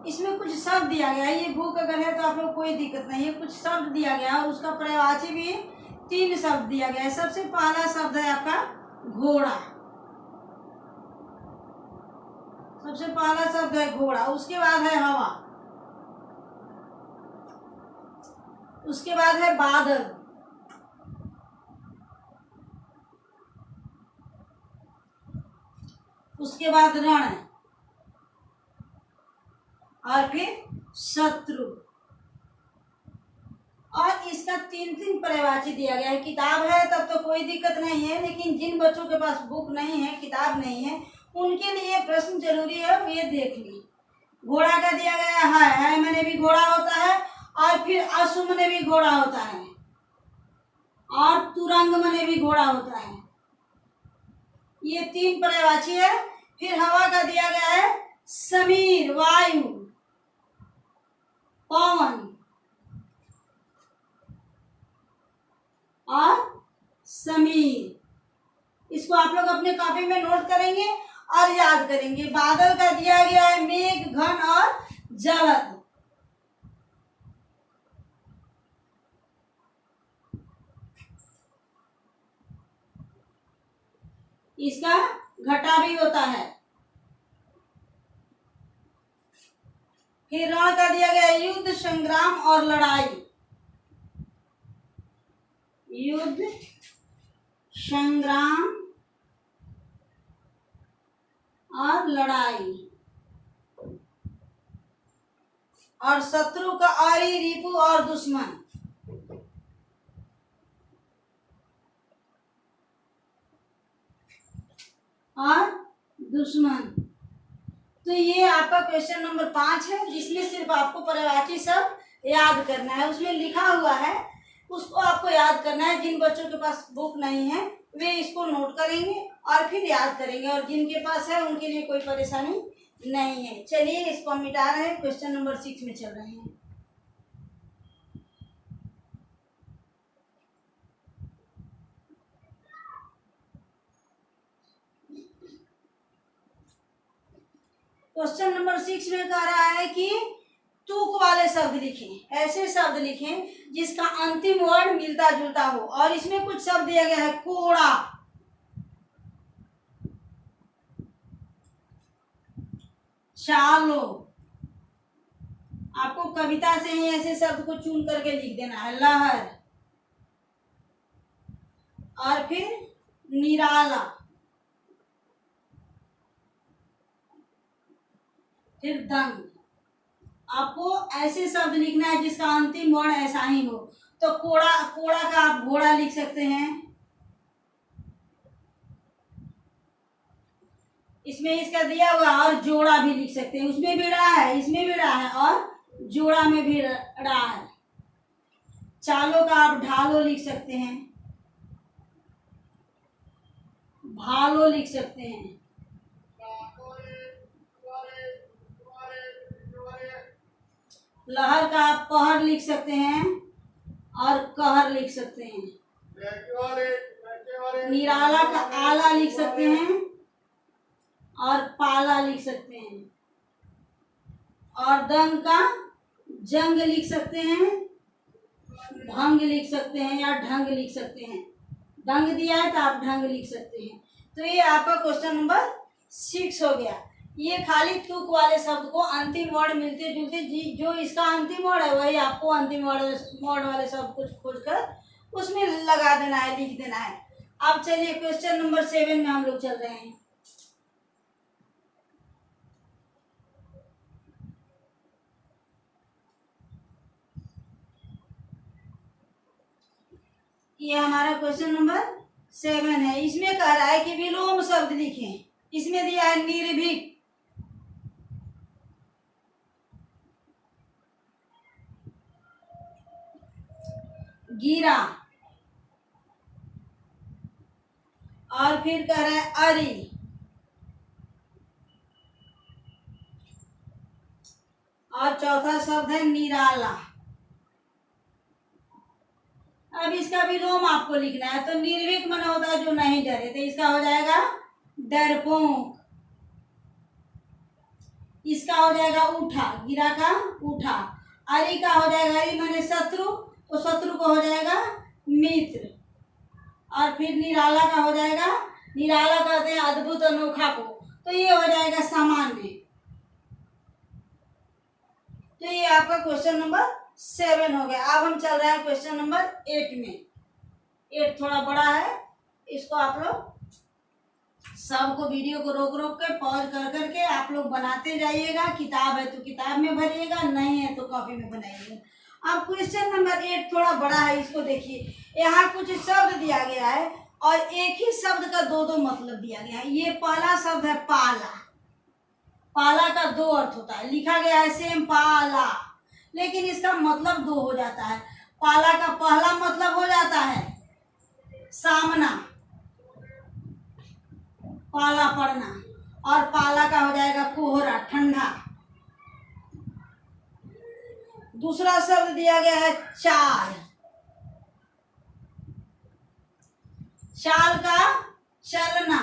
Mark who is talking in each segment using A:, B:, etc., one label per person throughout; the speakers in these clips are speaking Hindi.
A: इसमें कुछ शब्द दिया गया है, ये बुक अगर है तो आप लोग कोई दिक्कत नहीं है, कुछ शब्द दिया गया और उसका पर्यायवाची भी 3 शब्द दिया गया है। सबसे पहला शब्द है आपका घोड़ा, सबसे पहला शब्द है घोड़ा। उसके बाद है हवा, उसके बाद है बादल, उसके बाद रण और फिर शत्रु। और इसका 3 पर्यायवाची दिया गया है। किताब है तब तो कोई दिक्कत नहीं है, लेकिन जिन बच्चों के पास बुक नहीं है, किताब नहीं है, उनके लिए प्रश्न जरूरी है, वो ये देख ली। घोड़ा का दिया गया है मैंने भी घोड़ा होता है, और फिर अश्व मने भी घोड़ा होता है, और तुरंग मने भी घोड़ा होता है। ये 3 पर्यायवाची है। फिर हवा का दिया गया है समीर, वायु, पवन और समीर। इसको आप लोग अपने कॉपी में नोट करेंगे और याद करेंगे। बादल का दिया गया है मेघ, घन और जलद। इसका घटा भी होता है। फिर रण का दिया गया युद्ध, संग्राम और लड़ाई। युद्ध, संग्राम और लड़ाई। और शत्रु का आरी, रिपु और दुश्मन। और दुश्मन। तो ये आपका क्वेश्चन नंबर 5 है, जिसमें सिर्फ आपको पर्यायवाची शब्द याद करना है। उसमें लिखा हुआ है, उसको आपको याद करना है। जिन बच्चों के पास बुक नहीं है वे इसको नोट करेंगे और फिर याद करेंगे, और जिनके पास है उनके लिए कोई परेशानी नहीं है। चलिए इसको हम मिटा रहे हैं, क्वेश्चन नंबर 6 में चल रहे हैं। क्वेश्चन नंबर 6 में कह रहा है कि तुक वाले शब्द लिखें। ऐसे शब्द लिखें जिसका अंतिम वर्ण मिलता जुलता हो। और इसमें कुछ शब्द दिया गया है कोड़ा, चालो। आपको कविता से ही ऐसे शब्द को चुन करके लिख देना है। लहर, और फिर निराला, फिर दंग। आपको ऐसे शब्द लिखना है जिसका अंतिम वर्ण ऐसा ही हो। तो कोड़ा, कोड़ा का आप घोड़ा लिख सकते हैं। इसमें इसका दिया हुआ, और जोड़ा भी लिख सकते हैं। उसमें भी रहा है, इसमें भी रहा है, और जोड़ा में भी रहा है। चालों का आप ढालो लिख सकते हैं, भालो लिख सकते हैं। लहर का आप पहर लिख सकते हैं और कहर लिख सकते हैं। निराला का आला लिख सकते हैं और पाला लिख सकते हैं। और दंग का जंग लिख सकते हैं, भंग लिख सकते हैं, या ढंग लिख सकते हैं। दंग दिया है तो आप ढंग लिख सकते हैं। तो ये आपका क्वेश्चन नंबर 6 हो गया। ये खाली तुक वाले शब्द को अंतिम वर्ण मिलते जुलते, जो इसका अंतिम वर्ण है वही आपको अंतिम वर्ण वाले शब्द को खोजकर उसमें लगा देना है, लिख देना है। अब चलिए क्वेश्चन नंबर 7 में हम लोग चल रहे हैं। ये हमारा क्वेश्चन नंबर 7 है। इसमें कह रहा है कि विलोम शब्द लिखें। इसमें दिया है निर्भीक, गिरा, और फिर कह रहा है अरि, और चौथा शब्द है निराला। अब इसका विलोम आपको लिखना है। तो निर्भीक मन होता है जो नहीं डरे, तो इसका हो जाएगा डरपोक। इसका हो जाएगा उठा, गिरा का उठा। अरि का हो जाएगा, अरि माने शत्रु, तो शत्रु को हो जाएगा मित्र। और फिर निराला का हो जाएगा, निराला कहते हैं अद्भुत अनोखा को, तो ये हो जाएगा सामान्य। तो ये आपका क्वेश्चन नंबर 7 हो गया। अब हम चल रहे हैं क्वेश्चन नंबर 8 में। 8 थोड़ा बड़ा है, इसको आप लोग सबको वीडियो को रोक रोक के पॉज कर करके आप लोग बनाते जाइएगा। किताब है तो किताब में भरिएगा, नहीं है तो कॉपी में बनाइएगा। अब क्वेश्चन नंबर 8 थोड़ा बड़ा है, इसको देखिए। यहाँ कुछ शब्द दिया गया है और एक ही शब्द का दो दो मतलब दिया गया है। ये पहला शब्द है पाला। पाला का दो अर्थ होता है, लिखा गया है सेम पाला, लेकिन इसका मतलब दो हो जाता है। पाला का पहला मतलब हो जाता है सामना, पाला पड़ना, और पाला का हो जाएगा कोहरा, ठंडा। दूसरा शब्द दिया गया है चाल। चाल का चलना,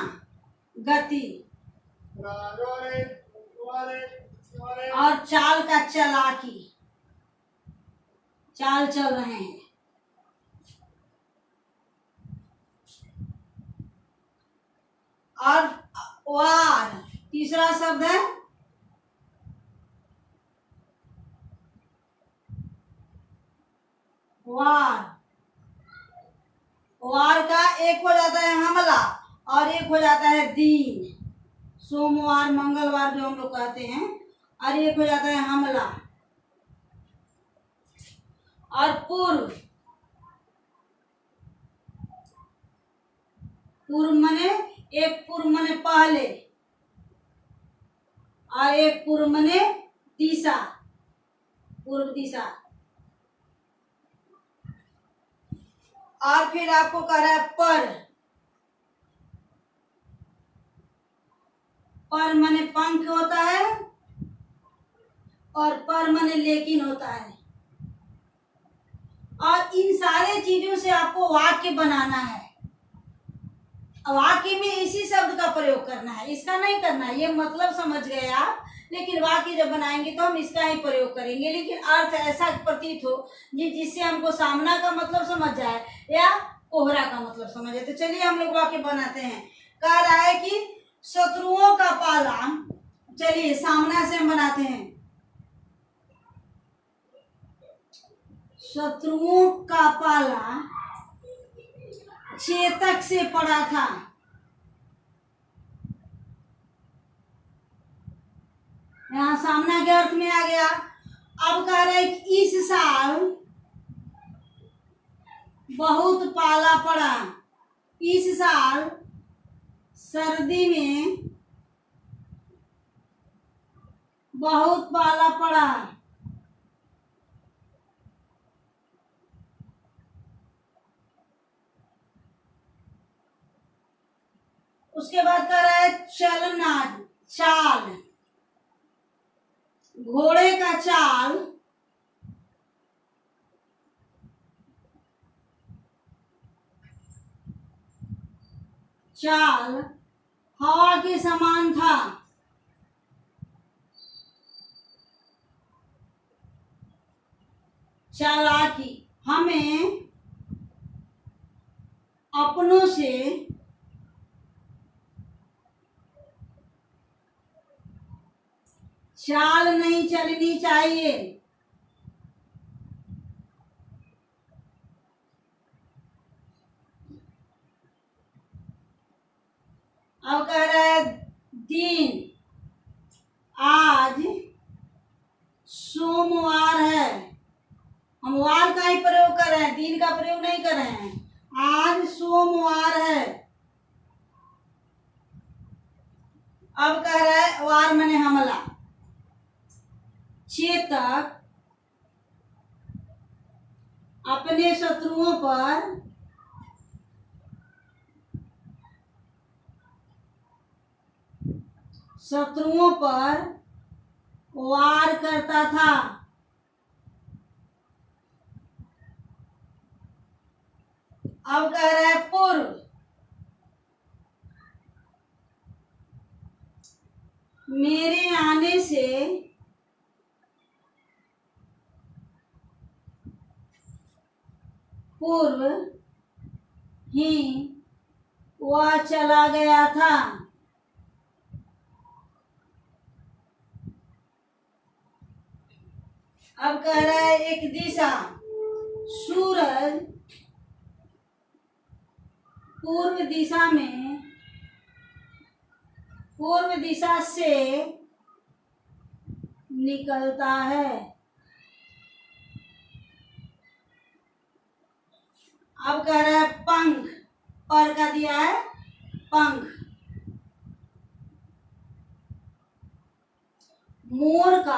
A: गति, और चाल का चालाकी, चाल चल रहे हैं। और वार तीसरा शब्द है, वार। वार का एक हो जाता है हमला और एक हो जाता है दीन, सोमवार मंगलवार जो हम लोग कहते हैं, और एक हो जाता है हमला। और पूर्व, पूर्व मने एक पूर्व मने पहले और एक पूर्व मने दिशा, पूर्व दिशा। और फिर आपको कह रहा है पर मने पंख होता है और पर मने लेकिन होता है। और इन सारे चीजों से आपको वाक्य बनाना है। वाक्य में इसी शब्द का प्रयोग करना है, इसका नहीं करना है। ये मतलब समझ गए आप, लेकिन वाक्य जब बनाएंगे तो हम इसका ही प्रयोग करेंगे, लेकिन अर्थ ऐसा प्रतीत हो जिससे हमको सामना का मतलब समझ जाए या कोहरा का मतलब समझ जाए। तो चलिए हम लोग वाक्य बनाते हैं। कह रहा है कि शत्रुओं का पाला, चलिए सामना से हम बनाते हैं। शत्रुओं का पाला चेतक से पड़ा था। यहाँ सामना के अर्थ में आ गया। अब कह रहे हैं कि इस साल बहुत पाला पड़ा। इस साल सर्दी में बहुत पाला पड़ा। उसके बाद कह रहा है चलना, चाल, घोड़े का चाल चाल हवा के समान था। चालाकी, हमें अपनों से चाल नहीं चलनी चाहिए। अब कह रहा है दिन, आज सोमवार है। हम वार का ही प्रयोग कर रहे हैं, दिन का प्रयोग नहीं कर रहे हैं। आज सोमवार है। अब कह रहा है वार माने हमला। चेतक अपने शत्रुओं पर वार करता था। अब कह रहा है पूर्व, मेरे आने से पूर्व ही वह चला गया था। अब कह रहा है एक दिशा, सूरज पूर्व दिशा से निकलता है। अब कह रहा है पंख, पर का दिया है पंख, मोर का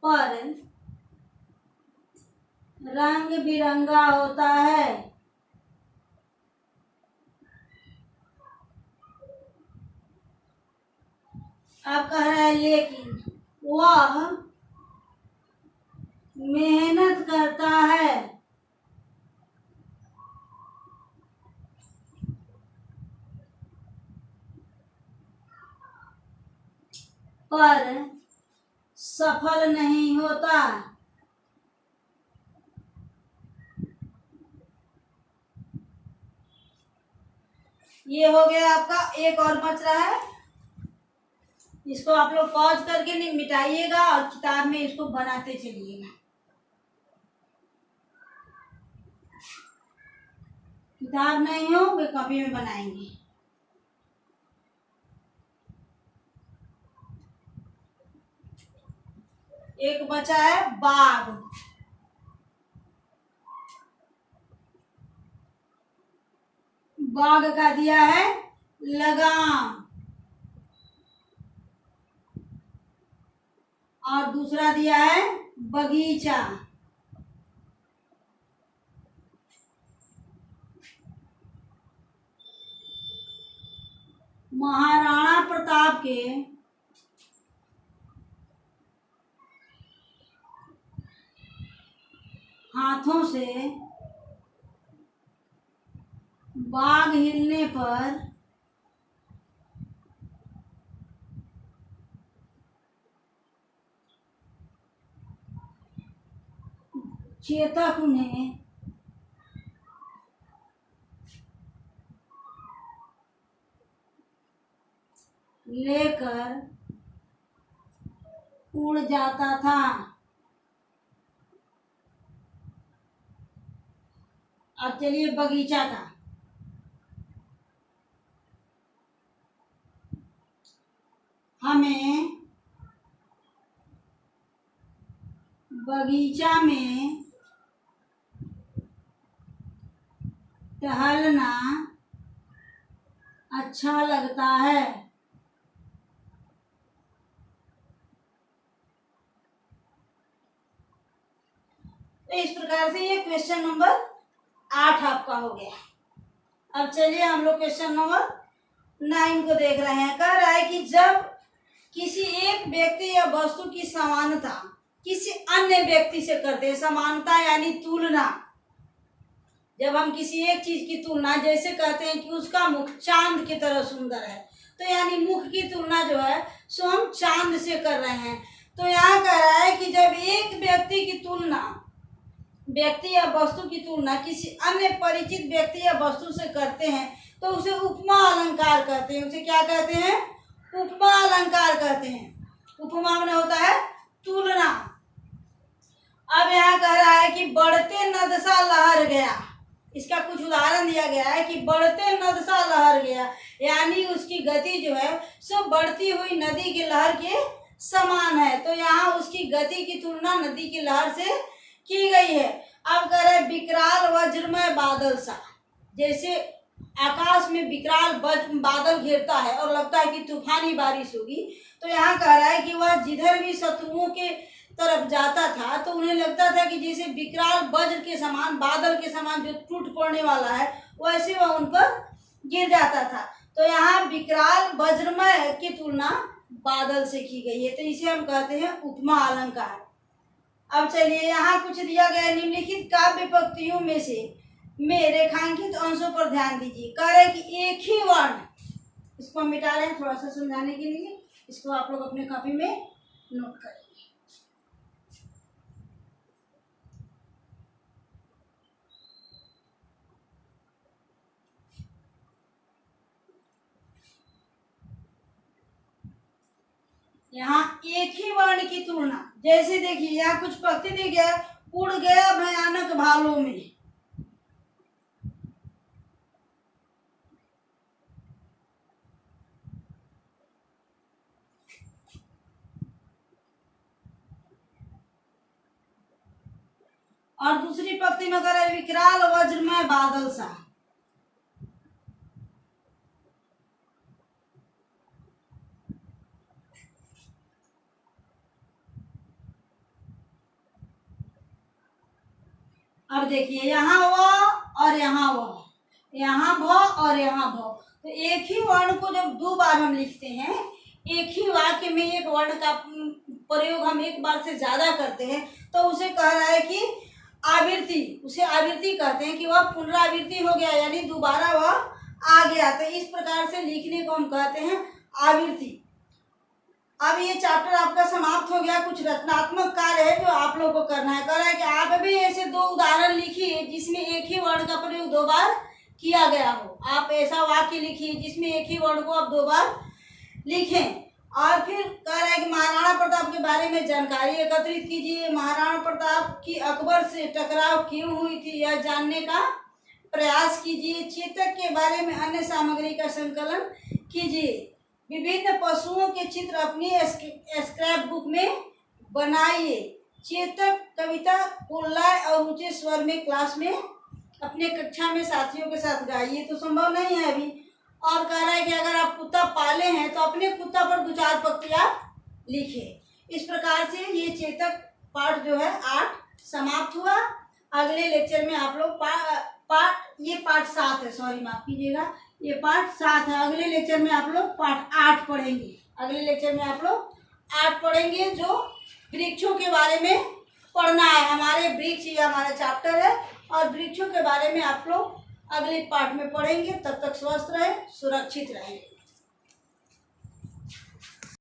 A: पर रंग बिरंगा होता है। अब कह रहा है लेकिन वह मेहनत करता है। पर सफल नहीं होता। ये हो गया आपका, एक और बच रहा है, इसको आप लोग पॉज करके नहीं मिटाइएगा और किताब में इसको बनाते चलिएगा। किताब नहीं हो वे कॉपी में बनाएंगे। एक बचा है बाघ, बाघ का दिया है लगाम, और दूसरा दिया है बगीचा। महाराणा प्रताप के हाथों से बाघ हिलने पर चेतक उन्हें लेकर उड़ जाता था। अब चलिए बगीचा का, हमें बगीचा में टहलना अच्छा लगता है। तो इस प्रकार से ये क्वेश्चन नंबर 8 आपका हो गया। अब चलिए हम लोग क्वेश्चन नंबर 9 को देख रहे हैं। कह रहा है कि जब किसी एक व्यक्ति या वस्तु की समानता किसी अन्य व्यक्ति से करते हैं, समानता यानी तुलना, जब हम किसी एक चीज की तुलना, जैसे कहते हैं कि उसका मुख चांद की तरह सुंदर है, तो यानी मुख की तुलना जो है सो हम चांद से कर रहे हैं। तो यहाँ कह रहा है कि जब एक व्यक्ति की तुलना, व्यक्ति या वस्तु की तुलना किसी अन्य परिचित व्यक्ति या वस्तु से करते हैं तो उसे उपमा अलंकार कहते हैं। उसे क्या कहते हैं? उपमा अलंकार कहते हैं। उपमा में होता है तुलना। अब यहाँ कह रहा है कि बढ़ते नद सा लहर गया, इसका कुछ उदाहरण दिया गया है कि बढ़ते नद सा लहर गया, यानी उसकी गति जो है सो बढ़ती हुई नदी की लहर के समान है। तो यहाँ उसकी गति की तुलना नदी की लहर से की गई है। अब कह रहे विकराल वज्रमय बादल सा, जैसे आकाश में विकराल बादल घेरता है और लगता है कि तूफानी बारिश होगी, तो यहाँ कह रहा है कि वह जिधर भी शत्रुओं के तरफ जाता था तो उन्हें लगता था कि जैसे विकराल वज्र के समान, बादल के समान जो टूट पड़ने वाला है, वैसे वह उन पर गिर जाता था। तो यहाँ विकराल वज्रमय की तुलना बादल से की गई है, तो इसे हम कहते हैं उपमा अलंकार। अब चलिए यहाँ कुछ दिया गया है, निम्नलिखित काव्य पंक्तियों में से रेखांकित अंशों पर ध्यान दीजिए। कह रहे कि एक ही वर्ण, इसको हम मिटा रहे हैं थोड़ा सा समझाने के लिए, इसको आप लोग अपने कॉपी में नोट करेंगे। यहाँ एक ही वर्ण की तुलना, जैसे देखिए यहाँ कुछ पंक्ति दी गया, उड़ गया भयानक भालों में। और दूसरी पंक्ति में करे विकराल वज्रमय बादल सा। अब देखिए यहाँ व और यहाँ व, यहाँ भ और यहाँ भ, तो एक ही वर्ण को जब दो बार हम लिखते हैं, एक ही वाक्य में एक वर्ण का प्रयोग हम एक बार से ज्यादा करते हैं, तो उसे कह रहा है कि आवृत्ति, उसे आवृत्ति कहते हैं कि वह पुनरावृत्ति हो गया, यानी दोबारा वह आ गया। तो इस प्रकार से लिखने को हम कहते हैं आवृत्ति। अब ये चैप्टर आपका समाप्त हो गया। कुछ रचनात्मक कार्य है जो आप लोगों को करना है। कह रहा है कि आप भी ऐसे दो उदाहरण लिखिए जिसमें एक ही वर्ण का प्रयोग दो बार किया गया हो। आप ऐसा वाक्य लिखिए जिसमें एक ही वर्ण को आप दो बार लिखें। और फिर कह रहा है कि महाराणा प्रताप के बारे में जानकारी एकत्रित कीजिए। महाराणा प्रताप की अकबर से टकराव क्यों हुई थी यह जानने का प्रयास कीजिए। चेतक के बारे में अन्य सामग्री का संकलन कीजिए। विभिन्न पशुओं के चित्र अपनी स्क्रैप बुक में बनाइए। चेतक कविता कोल्लाय और ऊंचे स्वर में क्लास में अपने कक्षा में साथियों के साथ गाइए। तो संभव नहीं है अभी। और कह रहा है कि अगर आप कुत्ता पाले हैं तो अपने कुत्ता पर 2-4 पंक्तियां लिखें। इस प्रकार से ये चेतक पाठ जो है 8 समाप्त हुआ। अगले लेक्चर में आप लोग ये पाठ 7 है, सॉरी माफ कीजिएगा, ये पाठ 7 है। अगले लेक्चर में आप लोग पाठ 8 पढ़ेंगे। अगले लेक्चर में आप लोग 8 पढ़ेंगे जो वृक्षों के बारे में पढ़ना है। हमारे वृक्ष ये हमारा चैप्टर है और वृक्षों के बारे में आप लोग अगले पाठ में पढ़ेंगे। तब तक स्वस्थ रहे, सुरक्षित रहें।